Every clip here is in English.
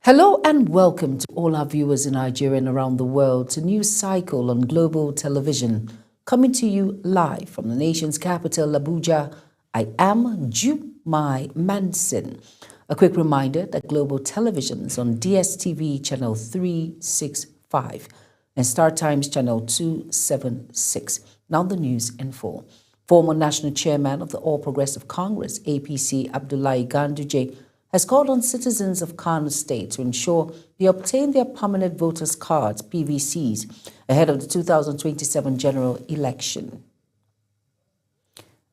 Hello and welcome to all our viewers in Nigeria and around the world to News Cycle on Global Television, coming to you live from the nation's capital, Abuja. I am Jumai Manson. A quick reminder that Global Television is on DSTV channel 365 and Star Times channel 276. Now the news in full. Former National Chairman of the All Progressive Congress, APC, Abdullahi Ganduje, has called on citizens of Kano State to ensure they obtain their permanent voters' cards, PVCs, ahead of the 2027 general election.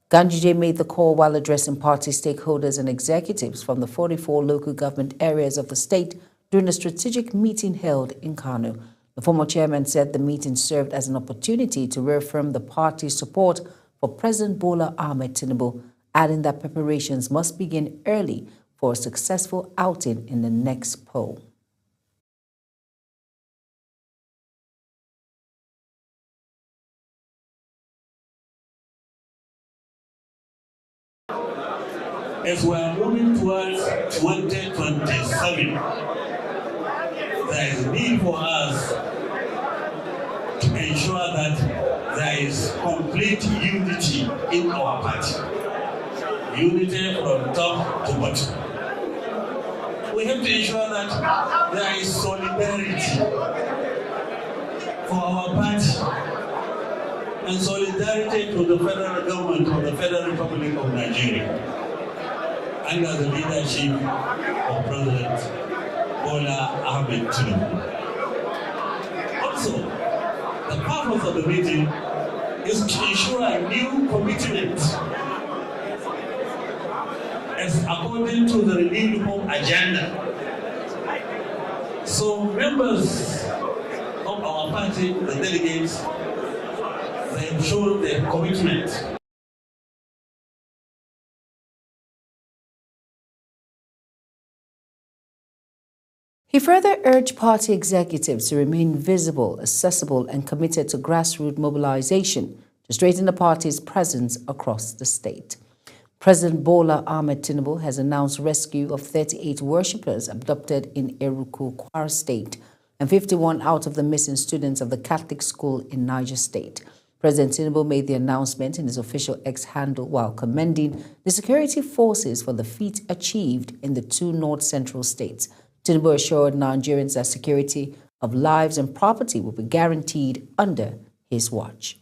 Ganduje made the call while addressing party stakeholders and executives from the 44 local government areas of the state during a strategic meeting held in Kano. The former chairman said the meeting served as an opportunity to reaffirm the party's support for President Bola Ahmed Tinubu, adding that preparations must begin early for a successful outing in the next poll. As we are moving towards 2027, there is need for us to ensure that there is complete unity in our party. Unity from top to bottom. We have to ensure that there is solidarity for our party and solidarity to the federal government of the Federal Republic of Nigeria under the leadership of President Bola Ahmed Tinubu. Also, the purpose of the meeting is to ensure a new commitment as according to the renewed reform agenda. So members of our party, the delegates, they have shown their commitment. He further urged party executives to remain visible, accessible, and committed to grassroots mobilization to strengthen the party's presence across the state. President Bola Ahmed Tinubu has announced rescue of 38 worshippers abducted in Eruku, Kwara State, and 51 out of the missing students of the Catholic school in Niger State. President Tinubu made the announcement in his official X handle while commending the security forces for the feat achieved in the two north-central states. Tinubu assured Nigerians that security of lives and property will be guaranteed under his watch.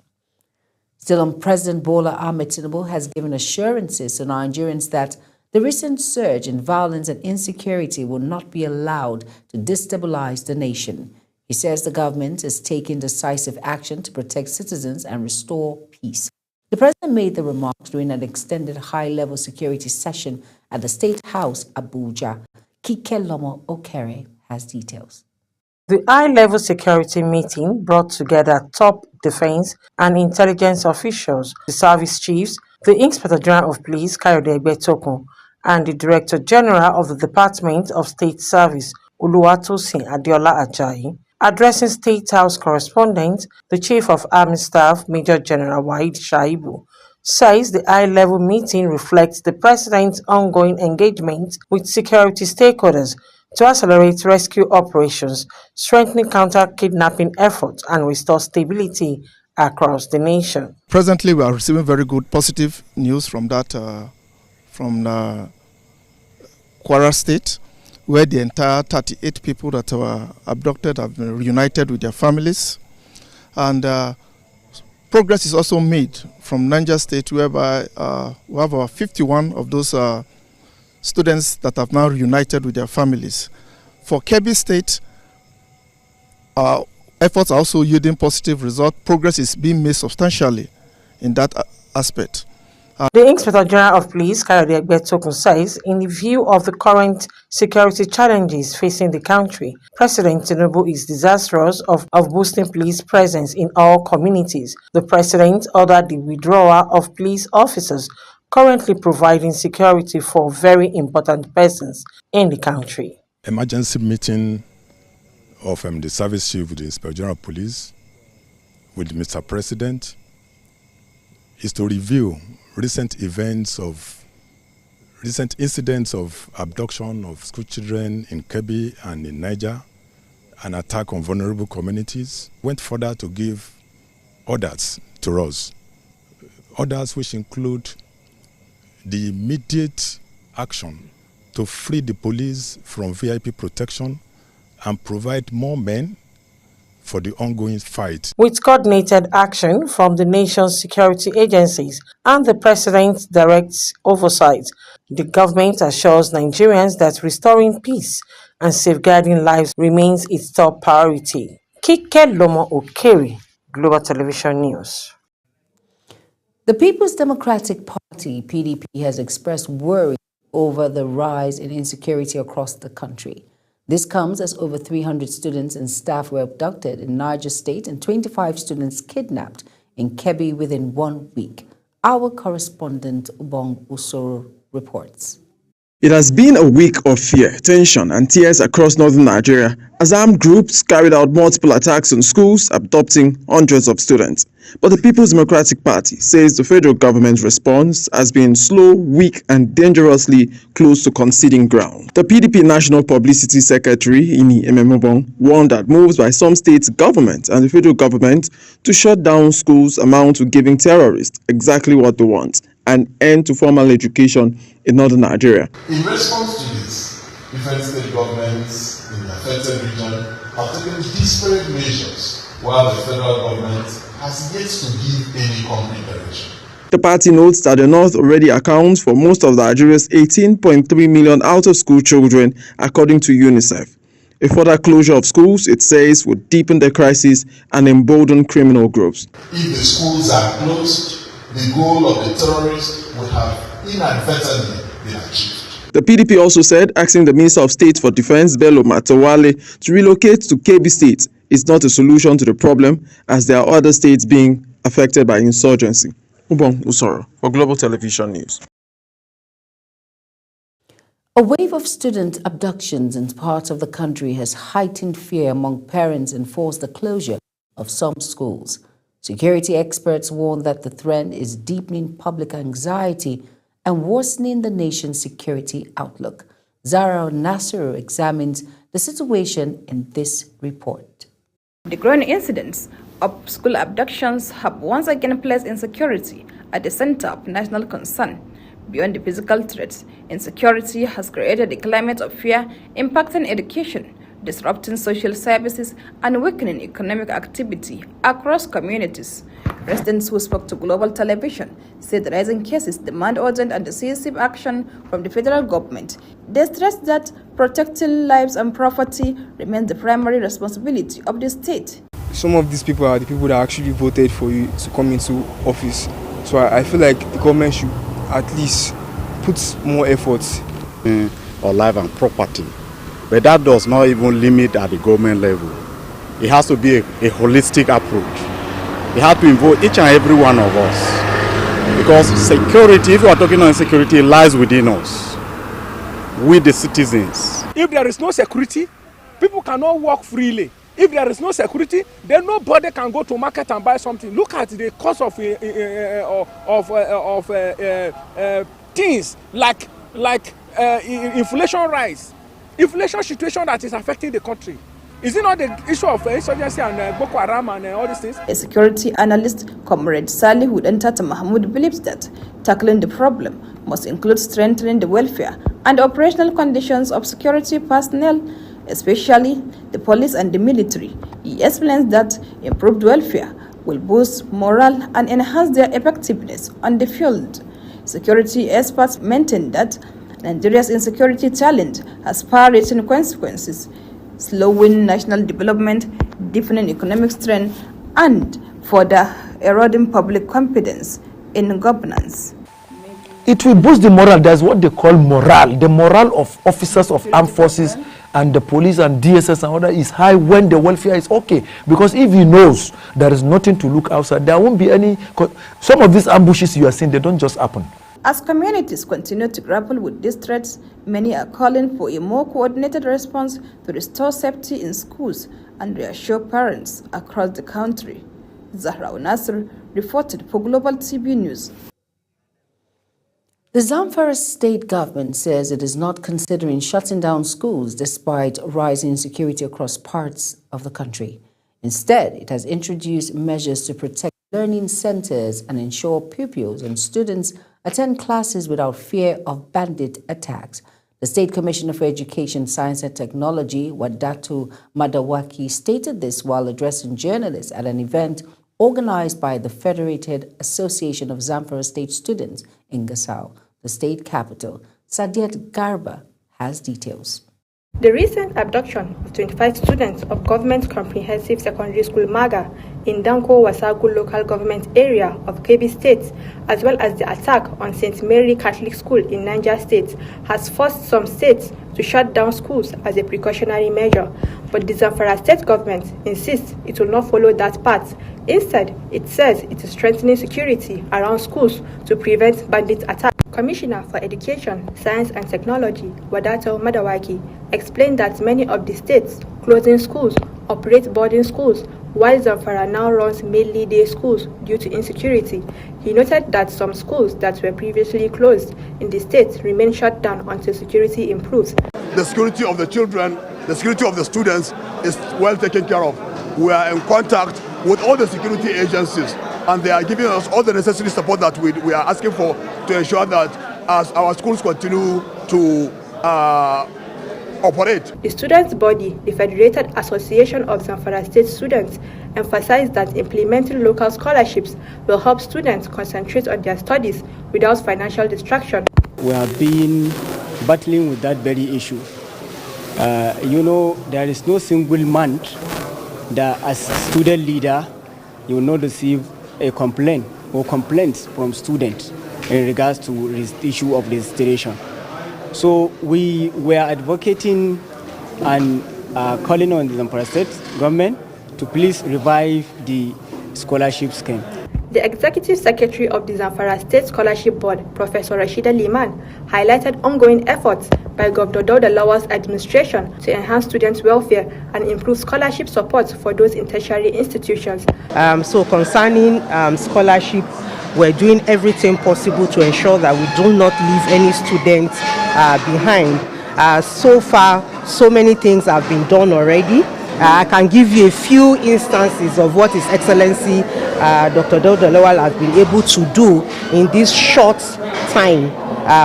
Still on, President Bola Ahmed Tinubu has given assurances to Nigerians that the recent surge in violence and insecurity will not be allowed to destabilize the nation. He says the government is taking decisive action to protect citizens and restore peace. The president made the remarks during an extended high-level security session at the State House, Abuja. Kike Lomo Okere has details. The high-level security meeting brought together top defense and intelligence officials, the service chiefs, the Inspector General of Police, Kayode Egbetokun, and the Director General of the Department of State Service, Oluwatosin Adeola Ajayi. Addressing State House correspondent, the Chief of Army Staff, Major General Waheed Shaibu, says the high-level meeting reflects the President's ongoing engagement with security stakeholders to accelerate rescue operations, strengthening counter-kidnapping efforts, and restore stability across the nation. Presently, we are receiving very good, positive news from Kwara State, where the entire 38 people that were abducted have been reunited with their families. And progress is also made from Niger State, whereby we have about 51 of those students that have now reunited with their families. For Kebbi State, efforts are also yielding positive results. Progress is being made substantially in that aspect. The Inspector General of Police, Kayode Egbetokun, says, in the view of the current security challenges facing the country, President Tinubu is desirous of boosting police presence in all communities. The President ordered the withdrawal of police officers currently providing security for very important persons in the country. Emergency meeting of the service chief with the Inspector General of Police with Mr. President is to review recent events of recent incidents of abduction of school children in Kebbi and in Niger, an attack on vulnerable communities, went further to give orders to us. Orders which include the immediate action to free the police from VIP protection and provide more men for the ongoing fight. With coordinated action from the nation's security agencies and the President's direct oversight, the government assures Nigerians that restoring peace and safeguarding lives remains its top priority. Kike Lomo Okeri, Global Television News. The People's Democratic Party, PDP, has expressed worry over the rise in insecurity across the country. This comes as over 300 students and staff were abducted in Niger State and 25 students kidnapped in Kebbi within 1 week. Our correspondent Ubong Usoro reports. It has been a week of fear, tension, and tears across northern Nigeria as armed groups carried out multiple attacks on schools, abducting hundreds of students. But the People's Democratic Party says the federal government's response has been slow, weak, and dangerously close to conceding ground. The PDP National Publicity Secretary, Ini Ememobong, warned that moves by some state governments and the federal government to shut down schools amount to giving terrorists exactly what they want: an end to formal education in northern Nigeria. In response to this, different state governments in the affected region have taken disparate measures, while the federal government has yet to give any concrete direction. The party notes that the North already accounts for most of Nigeria's 18.3 million out-of-school children, according to UNICEF. A further closure of schools, it says, would deepen the crisis and embolden criminal groups. If the schools are closed, the goal of the terrorists would have inadvertently been achieved. The PDP also said asking the Minister of State for Defense, Bello Matawale, to relocate to Kebbi State is not a solution to the problem, as there are other states being affected by insurgency. Ubong Usoro for Global Television News. A wave of student abductions in parts of the country has heightened fear among parents and forced the closure of some schools. Security experts warn that the threat is deepening public anxiety and worsening the nation's security outlook. Zara Nasiru examines the situation in this report. The growing incidents of school abductions have once again placed insecurity at the center of national concern. Beyond the physical threats, insecurity has created a climate of fear impacting education, disrupting social services, and weakening economic activity across communities. Residents who spoke to Global Television said the rising cases demand urgent and decisive action from the federal government. They stressed that protecting lives and property remains the primary responsibility of the state. Some of these people are the people that actually voted for you to come into office. So I feel like the government should at least put more efforts in our life and property. But that does not even limit at the government level. It has to be a holistic approach. It has to involve each and every one of us. Because security, if you are talking about security, lies within us, with the citizens. If there is no security, people cannot walk freely. If there is no security, then nobody can go to market and buy something. Look at the cost of things like inflation rise. Inflation situation that is affecting the country. Is it not the issue of insurgency and Boko Haram and all these things? A security analyst, Comrade Salih Udentata Mahmoud, believes that tackling the problem must include strengthening the welfare and operational conditions of security personnel, especially the police and the military. He explains that improved welfare will boost morale and enhance their effectiveness on the field. Security experts maintain that Nigeria's insecurity challenge has far-reaching consequences, slowing national development, deepening economic strength, and further eroding public confidence in governance. It will boost the morale. That's what they call morale. The morale of officers of armed forces and the police and DSS and other is high when the welfare is okay. Because if he knows there is nothing to look outside, there won't be any. Some of these ambushes you are seeing, they don't just happen. As communities continue to grapple with these threats, many are calling for a more coordinated response to restore safety in schools and reassure parents across the country. Zahra Nasr reported for Global TV News. The Zamfara state government says it is not considering shutting down schools despite rising insecurity across parts of the country. Instead, it has introduced measures to protect learning centers and ensure pupils and students attend classes without fear of bandit attacks. The State Commissioner for Education, Science and Technology, Wadatu Madawaki, stated this while addressing journalists at an event organized by the Federated Association of Zamfara State Students in Gusau, the state capital. Sadiat Garba has details. The recent abduction of 25 students of Government Comprehensive Secondary School Maga in Danko Wasagu local government area of Kebbi State, as well as the attack on St. Mary Catholic School in Niger State, has forced some states to shut down schools as a precautionary measure. But the Zamfara state government insists it will not follow that path. Instead, it says it is strengthening security around schools to prevent bandit attacks. Commissioner for Education, Science and Technology, Wadato Madawaki, explained that many of the states closing schools operate boarding schools, while Zamfara now runs mainly day schools due to insecurity. He noted that some schools that were previously closed in the state remain shut down until security improves. The security of the children, the security of the students is well taken care of. We are in contact with all the security agencies, and they are giving us all the necessary support that we are asking for to ensure that as our schools continue to operate. The students' body, the Federated Association of Zamfara State Students, emphasized that implementing local scholarships will help students concentrate on their studies without financial distraction. We have been battling with that very issue. There is no single month that as student leader you will not receive a complaint or complaints from students in regards to the issue of registration. So we were advocating and calling on the Zamfara State government to please revive the scholarship scheme. The Executive Secretary of the Zamfara State Scholarship Board, Professor Rashida Liman, highlighted ongoing efforts by Governor Dauda Lawal's administration to enhance students' welfare and improve scholarship support for those in tertiary institutions. So concerning scholarship, we're doing everything possible to ensure that we do not leave any students behind. So far, so many things have been done already. I can give you a few instances of what His Excellency Dr. Dauda Lawal has been able to do in this short time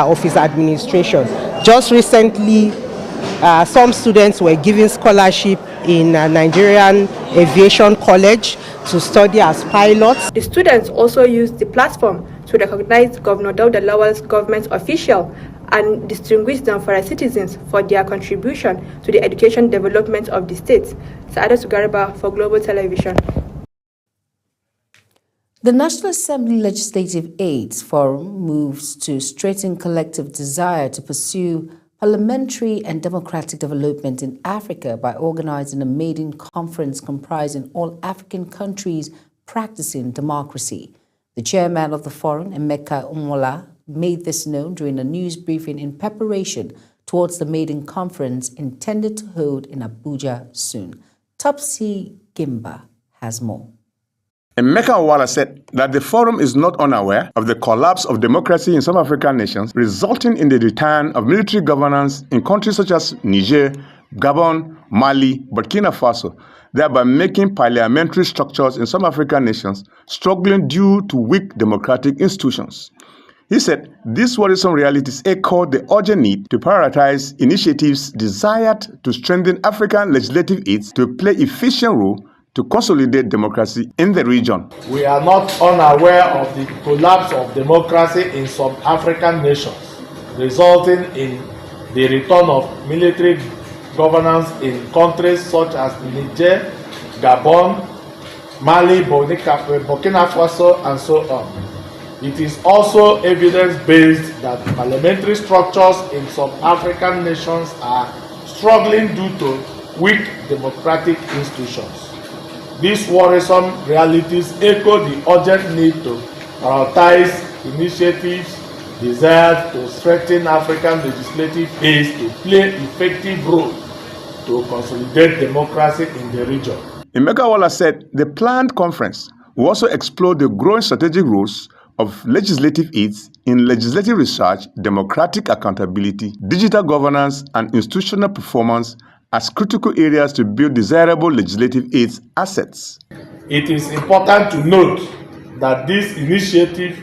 of his administration. Just recently, some students were given scholarship in Nigerian Aviation College to study as pilots. The students also used the platform to recognize Governor Dauda Lawal's government official and distinguish Zamfara citizens for their contribution to the education development of the state. Saadat Garba for Global Television. The National Assembly Legislative Aids Forum moves to strengthen collective desire to pursue parliamentary and democratic development in Africa by organizing a maiden conference comprising all African countries practicing democracy. The chairman of the forum, Emeka Umola, made this known during a news briefing in preparation towards the maiden conference intended to hold in Abuja soon. Topsy Gimba has more. Emeka Umola said that the forum is not unaware of the collapse of democracy in some African nations, resulting in the return of military governance in countries such as Niger, Gabon, Mali, Burkina Faso, thereby making parliamentary structures in some African nations struggling due to weak democratic institutions. He said these worrisome realities echo the urgent need to prioritize initiatives desired to strengthen African legislative aids to play efficient role to consolidate democracy in the region. We are not unaware of the collapse of democracy in some African nations, resulting in the return of military governance in countries such as Niger, Gabon, Mali, Burkina Faso, and so on. It is also evidence-based that parliamentary structures in some African nations are struggling due to weak democratic institutions. These worrisome realities echo the urgent need to prioritize initiatives desired to strengthen African legislative aids to play effective role to consolidate democracy in the region. Emeka Umola said the planned conference will also explore the growing strategic roles of legislative aids in legislative research, democratic accountability, digital governance, and institutional performance as critical areas to build desirable legislative aids assets. It is important to note that this initiative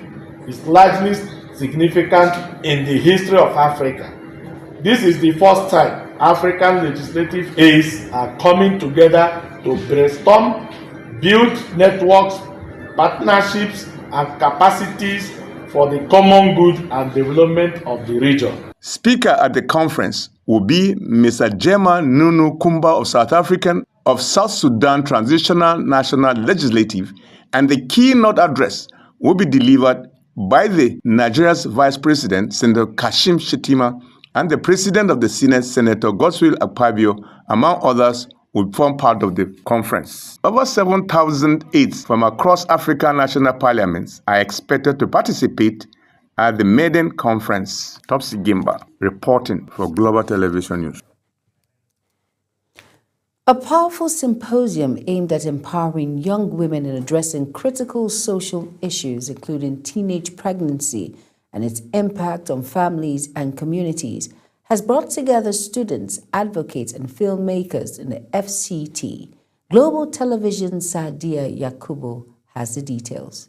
is largely significant in the history of Africa. This is the first time African legislative aids are coming together to brainstorm, build networks, partnerships, and capacities for the common good and development of the region. Speaker at the conference will be Mr. Jema Nunu Kumba of South Sudan Transitional National Legislative, and the keynote address will be delivered by the Nigeria's Vice President, Senator Kashim Shettima, and the President of the Senate, Senator Godswill Akpabio, among others, will form part of the conference. Over 7,000 aides from across African national parliaments are expected to participate at the maiden conference. Topsy Gimba, reporting for Global Television News. A powerful symposium aimed at empowering young women and addressing critical social issues, including teenage pregnancy and its impact on families and communities, has brought together students, advocates, and filmmakers in the FCT. Global Television's Sadia Yakubu has the details.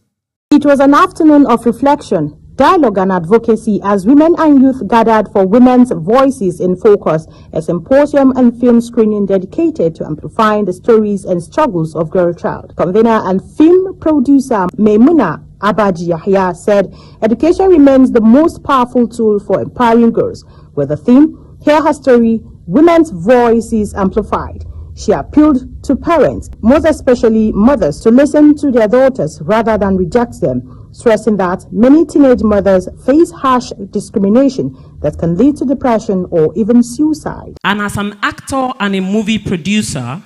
It was an afternoon of reflection, dialogue and advocacy as women and youth gathered for Women's Voices in Focus, a symposium and film screening dedicated to amplifying the stories and struggles of girl child. Convener and film producer Maimuna Abaji Yahya said education remains the most powerful tool for empowering girls, with the theme, Hear Her Story, Women's Voices Amplified. She appealed to parents, most especially mothers, to listen to their daughters rather than reject them, stressing that many teenage mothers face harsh discrimination that can lead to depression or even suicide. And as an actor and a movie producer,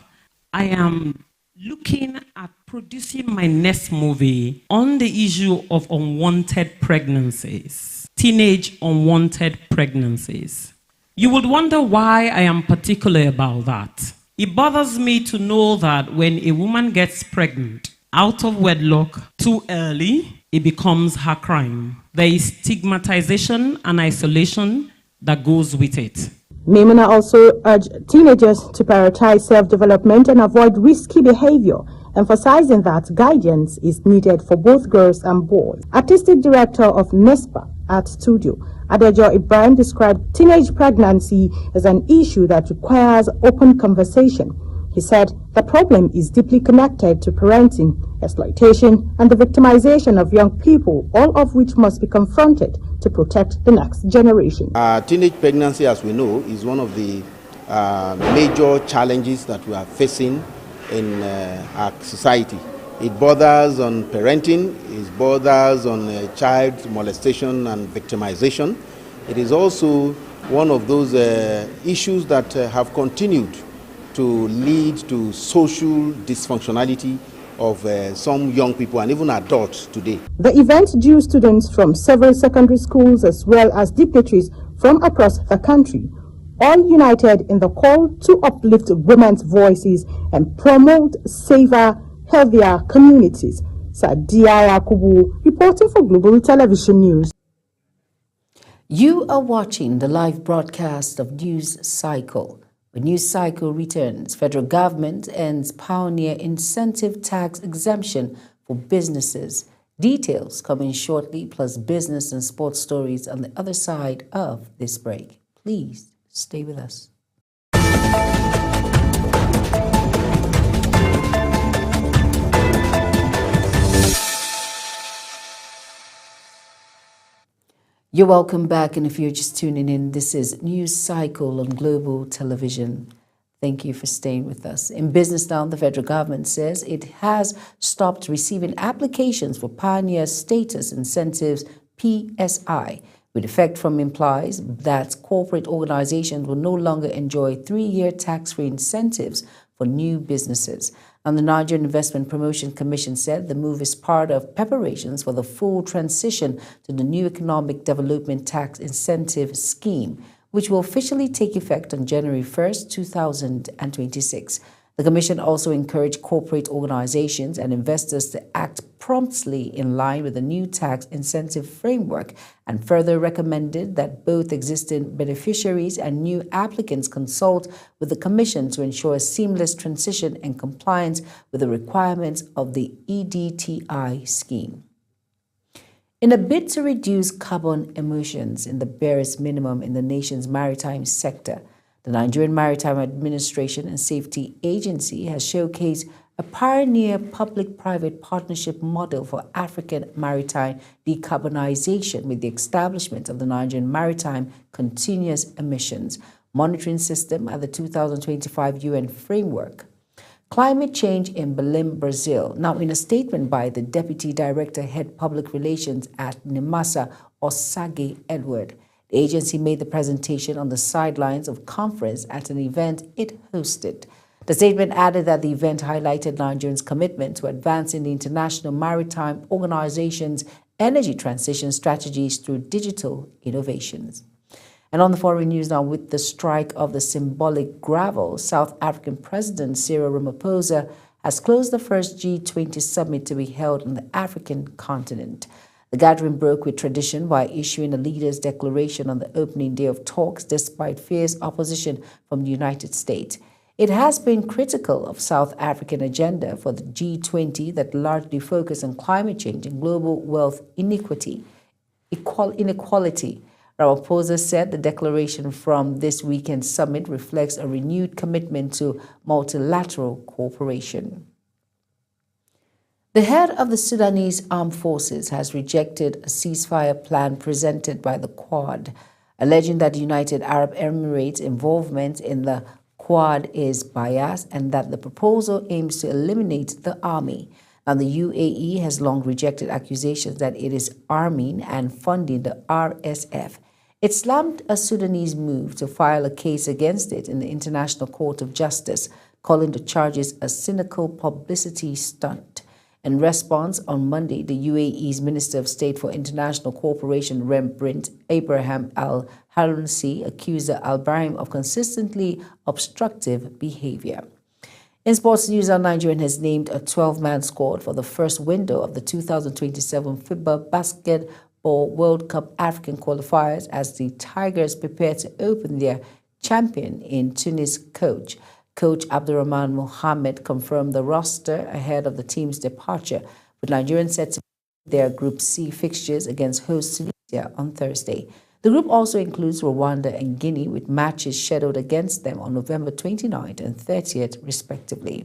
I am looking at producing my next movie on the issue of unwanted pregnancies, teenage unwanted pregnancies. You would wonder why I am particular about that. It bothers me to know that when a woman gets pregnant out of wedlock too early, it becomes her crime. There is stigmatization and isolation that goes with it. Maimuna also urged teenagers to prioritize self-development and avoid risky behavior, emphasizing that guidance is needed for both girls and boys. Artistic director of NESPA Art Studio, Adejo Ibrahim, described teenage pregnancy as an issue that requires open conversation. He said the problem is deeply connected to parenting, exploitation, and the victimization of young people, all of which must be confronted to protect the next generation. Teenage pregnancy, as we know, is one of the major challenges that we are facing in our society. It borders on parenting, it borders on child molestation and victimization. It is also one of those issues that have continued to lead to social dysfunctionality of some young people and even adults today. The event drew students from several secondary schools as well as dignitaries from across the country, all united in the call to uplift women's voices and promote safer, healthier communities. Sadia Yakubu, reporting for Global Television News. You are watching the live broadcast of News Cycle. When News Cycle returns, federal government ends pioneer incentive tax exemption for businesses. Details coming shortly, plus business and sports stories on the other side of this break. Please stay with us. You're welcome back, and if you're just tuning in, this is News Cycle on Global Television. Thank you for staying with us. In business now, the federal government says it has stopped receiving applications for Pioneer Status Incentives, PSI, with effect from implies that corporate organizations will no longer enjoy 3-year tax-free incentives for new businesses. And the Nigerian Investment Promotion Commission said the move is part of preparations for the full transition to the new Economic Development Tax Incentive Scheme, which will officially take effect on January 1st, 2026. The Commission also encouraged corporate organizations and investors to act promptly in line with the new tax incentive framework and further recommended that both existing beneficiaries and new applicants consult with the Commission to ensure a seamless transition and compliance with the requirements of the EDTI scheme. In a bid to reduce carbon emissions in the barest minimum in the nation's maritime sector, the Nigerian Maritime Administration and Safety Agency has showcased a pioneer public-private partnership model for African maritime decarbonization with the establishment of the Nigerian Maritime Continuous Emissions Monitoring System at the 2025 UN Framework. Climate change in Belém, Brazil. Now, in a statement by the Deputy Director, Head Public Relations at NIMASA, Osage Edward, the agency made the presentation on the sidelines of conference at an event it hosted. The statement added that the event highlighted Nigeria's commitment to advancing the International Maritime Organization's energy transition strategies through digital innovations. And on the foreign news now, with the strike of the symbolic gravel, South African President Cyril Ramaphosa has closed the first G20 summit to be held on the African continent. The gathering broke with tradition by issuing a leaders' declaration on the opening day of talks, despite fierce opposition from the United States. It has been critical of South African agenda for the G20 that largely focus on climate change and global wealth inequality. Ramaphosa said the declaration from this weekend's summit reflects a renewed commitment to multilateral cooperation. The head of the Sudanese Armed Forces has rejected a ceasefire plan presented by the Quad, alleging that the United Arab Emirates' involvement in the Quad is biased and that the proposal aims to eliminate the army. Now, the UAE has long rejected accusations that it is arming and funding the RSF. It slammed a Sudanese move to file a case against it in the International Court of Justice, calling the charges a cynical publicity stunt. In response, on Monday, the UAE's Minister of State for International Cooperation, Rembrandt Abraham Al-Harunsi, accused Al-Brahim of consistently obstructive behavior. In sports news, our Nigerian has named a 12-man squad for the first window of the 2027 FIBA Basketball World Cup African qualifiers as the Tigers prepare to open their champion in Tunis Coach Abdurrahman Mohamed confirmed the roster ahead of the team's departure, with Nigerians set to play their Group C fixtures against host Tunisia on Thursday. The group also includes Rwanda and Guinea, with matches scheduled against them on November 29th and 30th, respectively.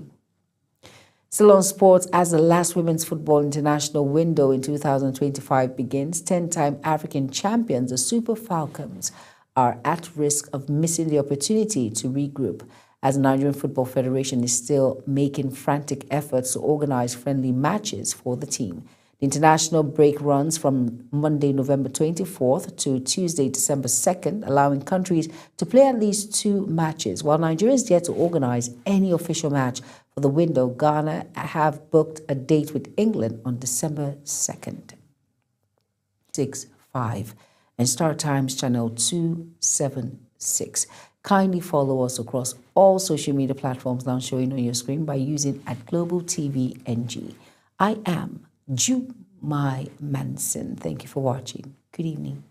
Still on sports, as the last women's football international window in 2025 begins, 10-time African champions, the Super Falcons, are at risk of missing the opportunity to regroup, as the Nigerian Football Federation is still making frantic efforts to organize friendly matches for the team. The international break runs from Monday, November 24th to Tuesday, December 2nd, allowing countries to play at least 2 matches. While Nigeria is yet to organize any official match for the window, Ghana have booked a date with England on December 2nd. 6-5 and Star Times Channel 276. Kindly follow us across all social media platforms now showing on your screen by using @GlobalTVNG. I am Jumai Manson. Thank you for watching. Good evening.